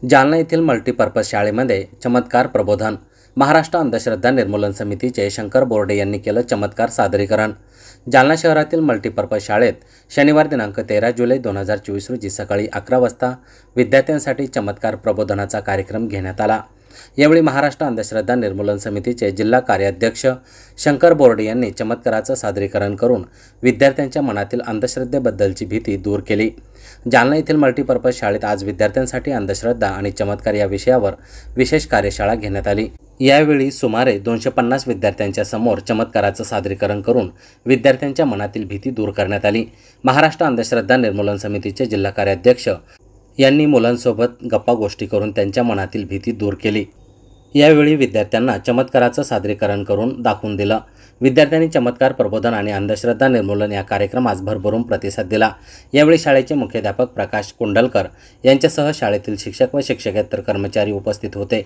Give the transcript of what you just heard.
जालना येथील मल्टीपर्पज शाळेमध्ये चमत्कार प्रबोधन। महाराष्ट्र अंधश्रद्धा निर्मूलन समितीचे शंकर बोर्डे यांनी केलं चमत्कार सादरीकरण। जालना शहरातील मल्टीपर्पज शाळेत शनिवार दिनांक 13 जुलै 2024 रोजी सकाळी 11 वाजता विद्यार्थ्यांसाठी चमत्कार प्रबोधनाचा कार्यक्रम घेण्यात आला। यावेळी महाराष्ट्र अंधश्रद्धा निर्मूलन समितीचे जिल्हा कार्याध्यक्ष शंकर बोर्डे यांनी चमत्काराचं सादरीकरण करून विद्यार्थ्यांच्या मनातील अंधश्रद्धेबद्दलची भीती दूर केली। जालना येथील मल्टीपर्पज शाळेत आज विद्यार्थ्यांसाठी अंधश्रद्धा आणि चमत्कार या विषयावर विशेष कार्यशाळा घेण्यात आली। यावेळी सुमारे 250 विद्यार्थ्यांच्या समोर चमत्काराचं सादरीकरण करून विद्यार्थ्यांच्या मनातील भीती दूर करण्यात आली। महाराष्ट्र अंधश्रद्धा निर्मूलन समितीचे जिल्हा कार्याध्यक्ष यांनी मुलांसोबत गप्पा गोष्टी करून त्यांच्या मनातील भीती दूर केली। यावेळी विद्यार्थ्यांना चमत्काराचं सादरीकरण करून दाखवून दिलं। विद्यार्थ्यांनी चमत्कार प्रबोधन आणि अंधश्रद्धा निर्मूलन या कार्यक्रमास भरभरून प्रतिसाद दिला। यावेळी शाळेचे मुख्याध्यापक प्रकाश कुंडलकर यांच्यासह शाळेतील शिक्षक व शिक्षकेतर कर्मचारी उपस्थित होते।